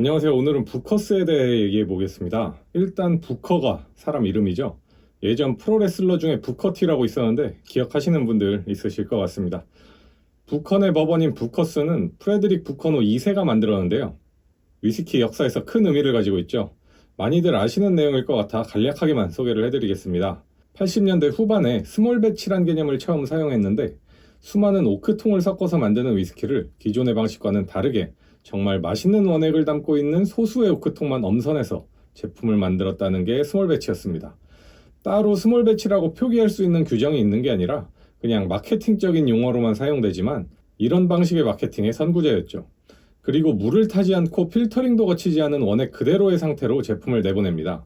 안녕하세요. 오늘은 부커스에 대해 얘기해 보겠습니다. 일단 부커가 사람 이름이죠. 예전 프로레슬러 중에 부커티라고 있었는데 기억하시는 분들 있으실 것 같습니다. 부커의 법원인 부커스는 프레드릭 부커노 2세가 만들었는데요. 위스키 역사에서 큰 의미를 가지고 있죠. 많이들 아시는 내용일 것 같아 간략하게만 소개를 해드리겠습니다. 80년대 후반에 스몰 배치란 개념을 처음 사용했는데 수많은 오크통을 섞어서 만드는 위스키를 기존의 방식과는 다르게 정말 맛있는 원액을 담고 있는 소수의 오크통만 엄선해서 제품을 만들었다는 게 스몰 배치였습니다. 따로 스몰 배치라고 표기할 수 있는 규정이 있는 게 아니라 그냥 마케팅적인 용어로만 사용되지만 이런 방식의 마케팅의 선구자였죠. 그리고 물을 타지 않고 필터링도 거치지 않은 원액 그대로의 상태로 제품을 내보냅니다.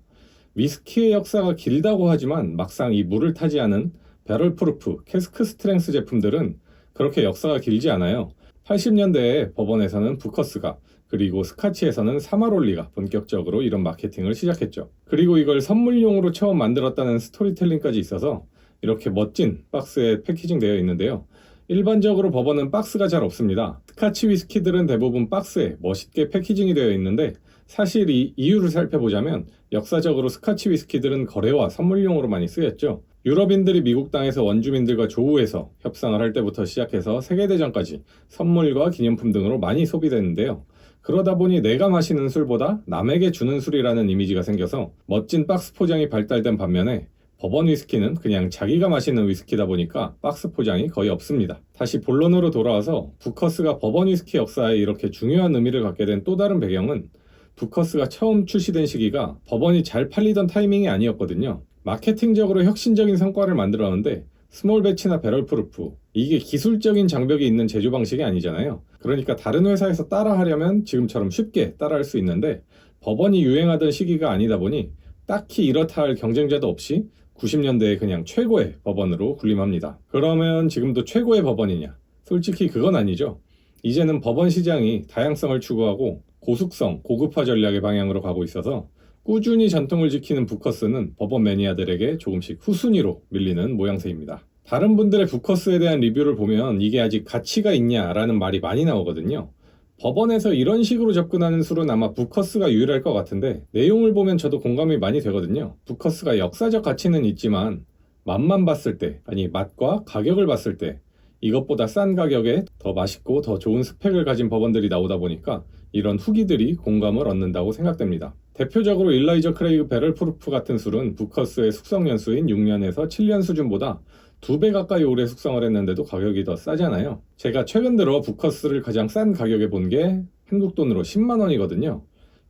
위스키의 역사가 길다고 하지만 막상 이 물을 타지 않은 배럴 프루프, 캐스크 스트렝스 제품들은 그렇게 역사가 길지 않아요. 80년대에 법원에서는 부커스가 그리고 스카치에서는 사마롤리가 본격적으로 이런 마케팅을 시작했죠. 그리고 이걸 선물용으로 처음 만들었다는 스토리텔링까지 있어서 이렇게 멋진 박스에 패키징 되어 있는데요. 일반적으로 버번은 박스가 잘 없습니다. 스카치 위스키들은 대부분 박스에 멋있게 패키징이 되어 있는데 사실 이 이유를 살펴보자면 역사적으로 스카치 위스키들은 거래와 선물용으로 많이 쓰였죠. 유럽인들이 미국 땅에서 원주민들과 조우해서 협상을 할 때부터 시작해서 세계대전까지 선물과 기념품 등으로 많이 소비됐는데요. 그러다 보니 내가 마시는 술보다 남에게 주는 술이라는 이미지가 생겨서 멋진 박스 포장이 발달된 반면에 버번 위스키는 그냥 자기가 마시는 위스키다 보니까 박스 포장이 거의 없습니다. 다시 본론으로 돌아와서 부커스가 버번 위스키 역사에 이렇게 중요한 의미를 갖게 된 또 다른 배경은 부커스가 처음 출시된 시기가 버번이 잘 팔리던 타이밍이 아니었거든요. 마케팅적으로 혁신적인 성과를 만들었는데 스몰 배치나 배럴 프루프 이게 기술적인 장벽이 있는 제조 방식이 아니잖아요. 그러니까 다른 회사에서 따라하려면 지금처럼 쉽게 따라할 수 있는데 버번이 유행하던 시기가 아니다 보니 딱히 이렇다 할 경쟁자도 없이 90년대에 그냥 최고의 버번으로 군림합니다. 그러면 지금도 최고의 버번이냐? 솔직히 그건 아니죠. 이제는 버번 시장이 다양성을 추구하고 고숙성, 고급화 전략의 방향으로 가고 있어서 꾸준히 전통을 지키는 부커스는 버번 매니아들에게 조금씩 후순위로 밀리는 모양새입니다. 다른 분들의 부커스에 대한 리뷰를 보면 이게 아직 가치가 있냐라는 말이 많이 나오거든요. 버번에서 이런 식으로 접근하는 술은 아마 부커스가 유일할 것 같은데 내용을 보면 저도 공감이 많이 되거든요. 부커스가 역사적 가치는 있지만 맛만 봤을 때, 아니 맛과 가격을 봤을 때 이것보다 싼 가격에 더 맛있고 더 좋은 스펙을 가진 버번들이 나오다 보니까 이런 후기들이 공감을 얻는다고 생각됩니다. 대표적으로 일라이저 크레이그 배럴 프루프 같은 술은 부커스의 숙성 연수인 6년에서 7년 수준보다 2배 가까이 오래 숙성을 했는데도 가격이 더 싸잖아요. 제가 최근 들어 부커스를 가장 싼 가격에 본 게 한국 돈으로 10만 원이거든요.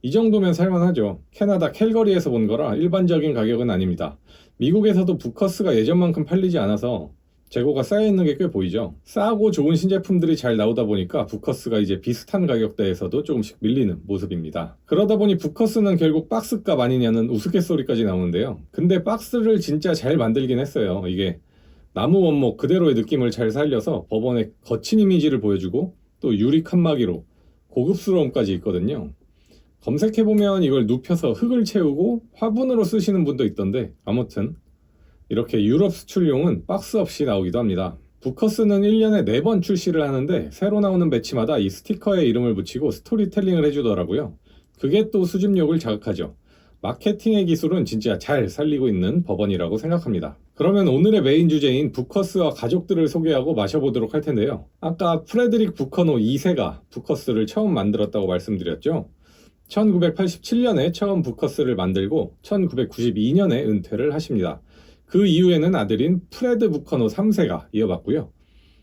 이 정도면 살만하죠. 캐나다 캘거리에서 본 거라 일반적인 가격은 아닙니다. 미국에서도 부커스가 예전만큼 팔리지 않아서 재고가 쌓여있는 게 꽤 보이죠. 싸고 좋은 신제품들이 잘 나오다 보니까 부커스가 이제 비슷한 가격대에서도 조금씩 밀리는 모습입니다. 그러다 보니 부커스는 결국 박스값 아니냐는 우스갯소리까지 나오는데요. 근데 박스를 진짜 잘 만들긴 했어요. 이게 나무 원목 그대로의 느낌을 잘 살려서 버번의 거친 이미지를 보여주고 또 유리 칸막이로 고급스러움까지 있거든요. 검색해보면 이걸 눕혀서 흙을 채우고 화분으로 쓰시는 분도 있던데 아무튼 이렇게 유럽 수출용은 박스 없이 나오기도 합니다. 부커스는 1년에 4번 출시를 하는데 새로 나오는 배치마다 이 스티커에 이름을 붙이고 스토리텔링을 해주더라고요. 그게 또 수집욕을 자극하죠. 마케팅의 기술은 진짜 잘 살리고 있는 버번이라고 생각합니다. 그러면 오늘의 메인 주제인 부커스와 가족들을 소개하고 마셔보도록 할 텐데요. 아까 프레드릭 부커노 2세가 부커스를 처음 만들었다고 말씀드렸죠. 1987년에 처음 부커스를 만들고 1992년에 은퇴를 하십니다. 그 이후에는 아들인 프레드 부커노 3세가 이어받고요.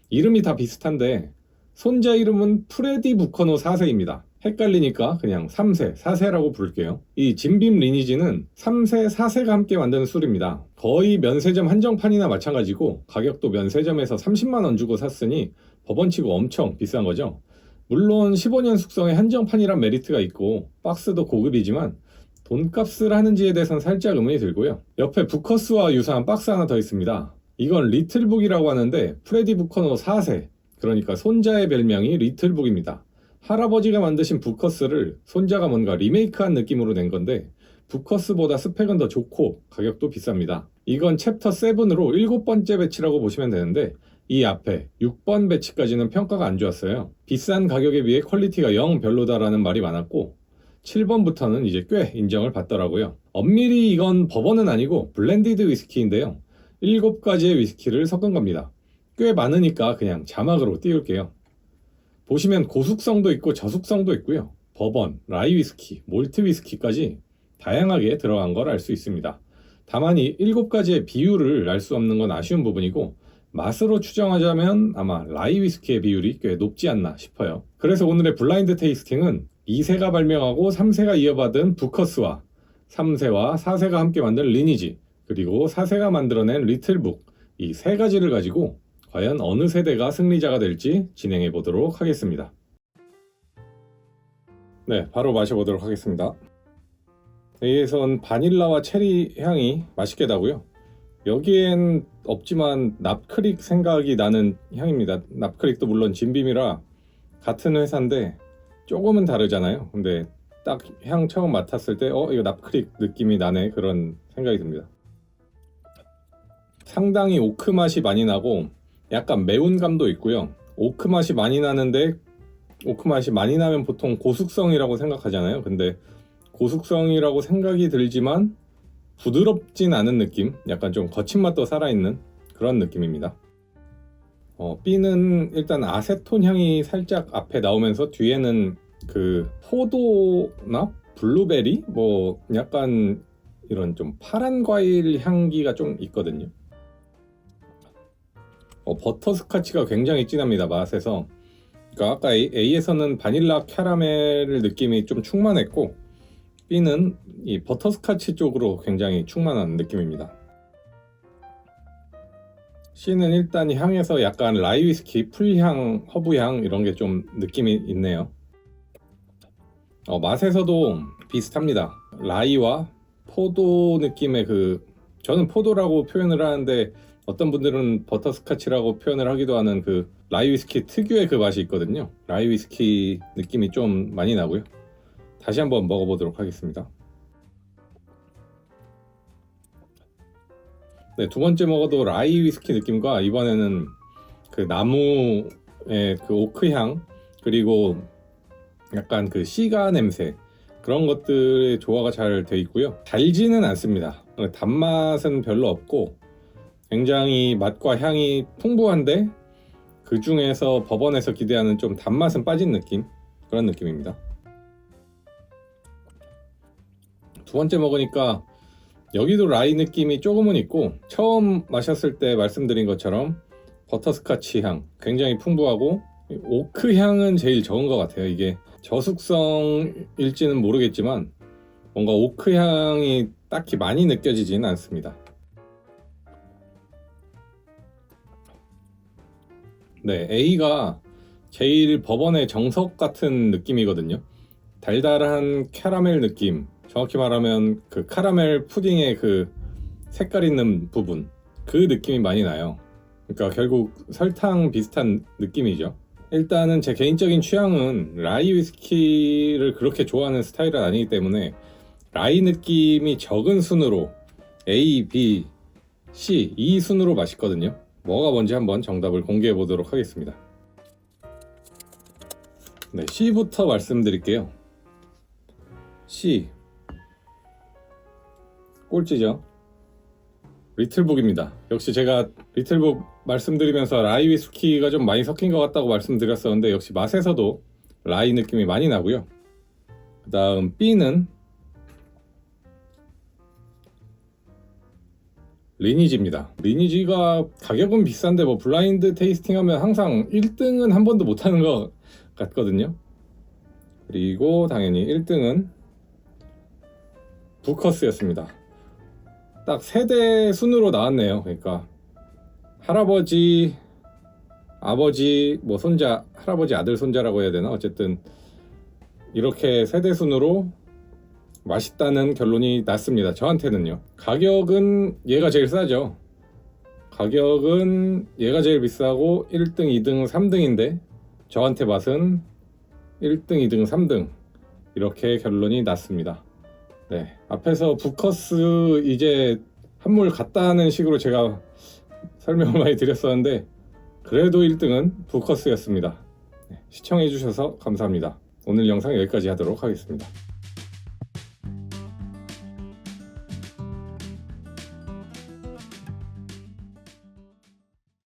이름이 다 비슷한데 손자 이름은 프레디 부커노 4세입니다. 헷갈리니까 그냥 3세, 4세라고 부를게요. 이 진빔 리니지는 3세, 4세가 함께 만드는 술입니다. 거의 면세점 한정판이나 마찬가지고 가격도 면세점에서 30만 원 주고 샀으니 법원치고 엄청 비싼 거죠. 물론 15년 숙성의 한정판이란 메리트가 있고 박스도 고급이지만 돈값을 하는지에 대해서는 살짝 의문이 들고요. 옆에 부커스와 유사한 박스 하나 더 있습니다. 이건 리틀북이라고 하는데 프레디 부커노 4세, 그러니까 손자의 별명이 리틀북입니다. 할아버지가 만드신 부커스를 손자가 뭔가 리메이크한 느낌으로 낸 건데 부커스보다 스펙은 더 좋고 가격도 비쌉니다. 이건 챕터 7으로 7번째 배치라고 보시면 되는데 이 앞에 6번 배치까지는 평가가 안 좋았어요. 비싼 가격에 비해 퀄리티가 영 별로다라는 말이 많았고 7번부터는 이제 꽤 인정을 받더라고요. 엄밀히 이건 버번은 아니고 블렌디드 위스키인데요. 7가지의 위스키를 섞은 겁니다. 꽤 많으니까 그냥 자막으로 띄울게요. 보시면 고숙성도 있고 저숙성도 있고요. 버번, 라이 위스키, 몰트 위스키까지 다양하게 들어간 걸 알 수 있습니다. 다만 이 7가지의 비율을 알 수 없는 건 아쉬운 부분이고, 맛으로 추정하자면 아마 라이 위스키의 비율이 꽤 높지 않나 싶어요. 그래서 오늘의 블라인드 테이스팅은 2세가 발명하고 3세가 이어받은 부커스와 3세와 4세가 함께 만든 리니지, 그리고 4세가 만들어낸 리틀북, 이 3가지를 가지고 과연 어느 세대가 승리자가 될지 진행해 보도록 하겠습니다. 네, 바로 마셔보도록 하겠습니다. A에선 바닐라와 체리 향이 맛있게 나고요. 여기엔 없지만 납크릭 생각이 나는 향입니다. 납크릭도 물론 진빔이라 같은 회사인데 조금은 다르잖아요. 근데 딱 향 처음 맡았을 때 이거 납크릭 느낌이 나네, 그런 생각이 듭니다. 상당히 오크 맛이 많이 나고 약간 매운 감도 있고요. 오크 맛이 많이 나는데, 오크 맛이 많이 나면 보통 고숙성이라고 생각하잖아요. 근데 고숙성이라고 생각이 들지만 부드럽진 않은 느낌, 약간 좀 거친 맛도 살아있는 그런 느낌입니다. B는 일단 아세톤 향이 살짝 앞에 나오면서 뒤에는 그 포도나 블루베리, 뭐 약간 이런 좀 파란 과일 향기가 좀 있거든요. 버터스카치가 굉장히 진합니다, 맛에서. 그러니까 아까 A에서는 바닐라 캐러멜 느낌이 좀 충만했고, B는 이 버터스카치 쪽으로 굉장히 충만한 느낌입니다. C는 일단 향에서 약간 라이 위스키, 풀향, 허브향 이런 게 좀 느낌이 있네요. 맛에서도 비슷합니다. 라이와 포도 느낌의 저는 포도라고 표현을 하는데 어떤 분들은 버터스카치라고 표현을 하기도 하는 그 라이 위스키 특유의 그 맛이 있거든요. 라이 위스키 느낌이 좀 많이 나고요. 다시 한번 먹어보도록 하겠습니다. 네, 두 번째 먹어도 라이 위스키 느낌과 이번에는 그 나무의 그 오크향, 그리고 약간 그 시가 냄새, 그런 것들의 조화가 잘 돼 있고요. 달지는 않습니다. 단맛은 별로 없고 굉장히 맛과 향이 풍부한데 그 중에서 버번에서 기대하는 좀 단맛은 빠진 느낌, 그런 느낌입니다. 두 번째 먹으니까 여기도 라이 느낌이 조금은 있고, 처음 마셨을 때 말씀드린 것처럼 버터스카치 향 굉장히 풍부하고, 오크 향은 제일 적은 것 같아요. 이게 저숙성일지는 모르겠지만 뭔가 오크 향이 딱히 많이 느껴지지는 않습니다. 네, A가 제일 버번의 정석 같은 느낌이거든요. 달달한 캐러멜 느낌, 정확히 말하면 그 카라멜 푸딩의 그 색깔 있는 부분, 그 느낌이 많이 나요. 그러니까 결국 설탕 비슷한 느낌이죠. 일단은 제 개인적인 취향은 라이 위스키를 그렇게 좋아하는 스타일은 아니기 때문에 라이 느낌이 적은 순으로 A, B, C 이 순으로 맛있거든요. 뭐가 뭔지 한번 정답을 공개해 보도록 하겠습니다. 네, C부터 말씀드릴게요. C 꼴찌죠. 리틀북입니다. 역시 제가 리틀북 말씀드리면서 라이 위스키가 좀 많이 섞인 것 같다고 말씀드렸었는데 역시 맛에서도 라이 느낌이 많이 나고요. 그 다음 B는 리니지입니다. 리니지가 가격은 비싼데 뭐 블라인드 테이스팅 하면 항상 1등은 한 번도 못하는 것 같거든요. 그리고 당연히 1등은 부커스였습니다. 딱 세대 순으로 나왔네요. 그러니까 할아버지, 아버지, 뭐 손자, 할아버지 아들 손자라고 해야 되나? 어쨌든 이렇게 세대 순으로 맛있다는 결론이 났습니다. 저한테는요. 가격은 얘가 제일 싸죠. 가격은 얘가 제일 비싸고 1등, 2등, 3등인데 저한테 맛은 1등, 2등, 3등 이렇게 결론이 났습니다. 네, 앞에서 부커스 이제 한물 갔다는 식으로 제가 설명을 많이 드렸었는데 그래도 1등은 부커스였습니다. 네, 시청해주셔서 감사합니다. 오늘 영상 여기까지 하도록 하겠습니다.